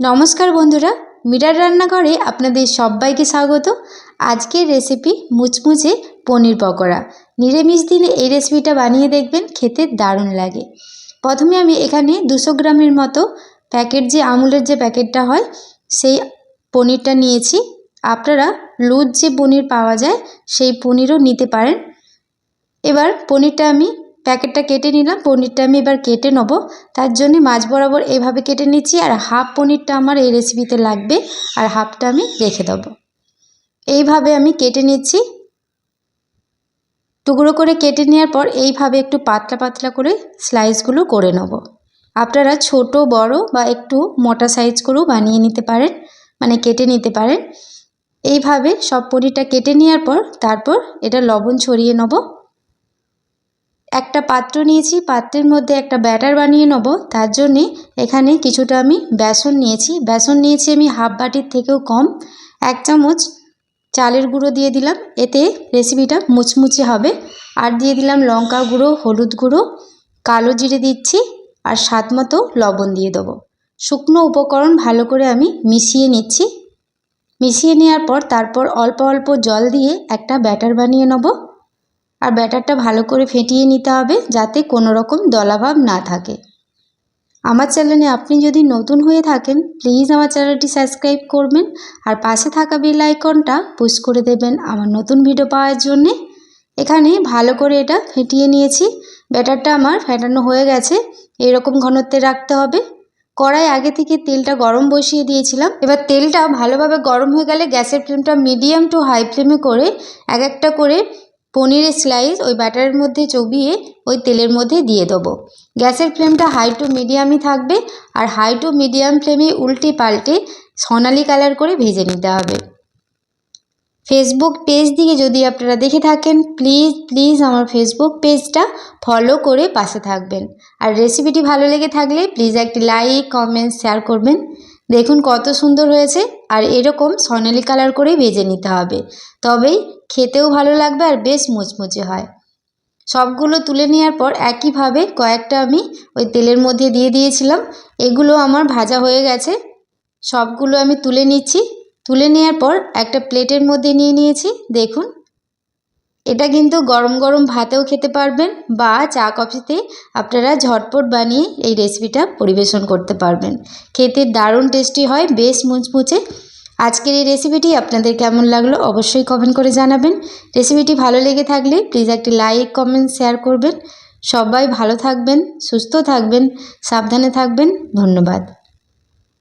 নমস্কার বন্ধুরা, মিরার রান্নাঘরে আপনাদের সবাইকে স্বাগত। আজকের রেসিপি মুচমুচে পনির পকোড়া। নিরামিষ দিনে এই রেসিপিটা বানিয়ে দেখবেন, খেতে দারুণ লাগে। প্রথমে আমি এখানে 200 গ্রামের মতো প্যাকেট, যে আমুলের যে প্যাকেটটা হয়, সেই পনিরটা নিয়েছি। আপনারা লুজ যে পনির পাওয়া যায় সেই পনিরও নিতে পারেন। এবার পনিরটা আমি প্যাকেটটা কেটে নিলাম। পনিরটা আমি এবার কেটে নেব, তার জন্য মাঝ বরাবর এইভাবে কেটে নিচ্ছি। আর হাফ পনিরটা আমার এই রেসিপিতে লাগবে, আর হাফটা আমি রেখে দেবো। এইভাবে আমি কেটে নিচ্ছি। টুকরো করে কেটে নেওয়ার পর এইভাবে একটু পাতলা পাতলা করে স্লাইসগুলো করে নেব। আপনারা ছোট বড় বা একটু মোটা সাইজ করেও বানিয়ে নিতে পারেন, মানে কেটে নিতে পারেন। এইভাবে সব পনিরটা কেটে নেওয়ার পর তারপর এটা লবণ ছড়িয়ে নেব। একটা পাত্র নিয়েছি, পাত্রের মধ্যে একটা ব্যাটার বানিয়ে নেব। তার জন্যে এখানে কিছুটা আমি বেসন নিয়েছি। বেসন নিয়েছি আমি হাফ বাটির থেকেও কম। 1 চামচ চালের গুঁড়ো দিয়ে দিলাম, এতে রেসিপিটা মুচমুচে হবে। আর দিয়ে দিলাম লঙ্কা গুঁড়ো, হলুদ গুঁড়ো, কালো জিরে দিচ্ছি, আর স্বাদ মতো লবণ দিয়ে দেবো। শুকনো উপকরণ ভালো করে আমি মিশিয়ে নিচ্ছি। মিশিয়ে নেওয়ার পর তারপর অল্প অল্প জল দিয়ে একটা ব্যাটার বানিয়ে নেব। আর ব্যাটারটা ভালো করে ফেটিয়ে নিতে হবে, যাতে কোনো রকম দলাভাব না থাকে। আমার চ্যানেলে আপনি যদি নতুন হয়ে থাকেন, প্লিজ আমার চ্যানেলটি সাবস্ক্রাইব করবেন, আর পাশে থাকা বেল আইকনটা পুশ করে দেবেন আমার নতুন ভিডিও পাওয়ার জন্যে। এখানে ভালো করে এটা ফেটিয়ে নিয়েছি। ব্যাটারটা আমার ফেটানো হয়ে গেছে। এরকম ঘনত্বে রাখতে হবে। কড়াই আগে থেকে তেলটা গরম বসিয়ে দিয়েছিলাম। এবার তেলটা ভালোভাবে গরম হয়ে গেলে গ্যাসের ফ্লেমটা মিডিয়াম টু হাই ফ্লেমে করে এক একটা করে পনিরের স্লাইস ওই ব্যাটারের মধ্যে চবিয়ে ওই তেলের মধ্যে দিয়ে দেবো। গ্যাসের ফ্লেমটা হাই টু মিডিয়ামই থাকবে, আর হাই টু মিডিয়াম ফ্লেমে উল্টে পাল্টে সোনালি কালার করে ভেজে নিতে হবে। ফেসবুক পেজ দিয়ে যদি আপনারা দেখে থাকেন, প্লিজ আমার ফেসবুক পেজটা ফলো করে পাশে থাকবেন। আর রেসিপিটি ভালো লেগে থাকলে প্লিজ একটি লাইক, কমেন্ট, শেয়ার করবেন। দেখুন কত সুন্দর হয়েছে। আর এরকম সোনালি কালার করেই ভেজে নিতে হবে, তবেই খেতেও ভালো লাগবে আর বেশ মুচমুচে হয়। সবগুলো তুলে নেওয়ার পর একইভাবে কয়েকটা আমি ওই তেলের মধ্যে দিয়ে দিয়েছিলাম। এগুলো আমার ভাজা হয়ে গেছে। সবগুলো আমি তুলে নিচ্ছি। তুলে নেওয়ার পর একটা প্লেটের মধ্যে নিয়ে নিয়েছি। দেখুন, এটা কিন্তু গরম গরম ভাতেও খেতে পারবেন, বা চা কফিতে আপনারা ঝটপট বানিয়ে এই রেসিপিটা পরিবেশন করতে পারবেন। খেতে দারুণ টেস্টি হয়, বেশ মুচমুচে। আজকের এই রেসিপিটি আপনাদের কেমন লাগলো অবশ্যই কমেন্ট করে জানাবেন। রেসিপিটি ভালো লেগে থাকলে প্লিজ একটি লাইক, কমেন্ট, শেয়ার করবেন। সবাই ভালো থাকবেন, সুস্থ থাকবেন, সাবধানে থাকবেন। ধন্যবাদ।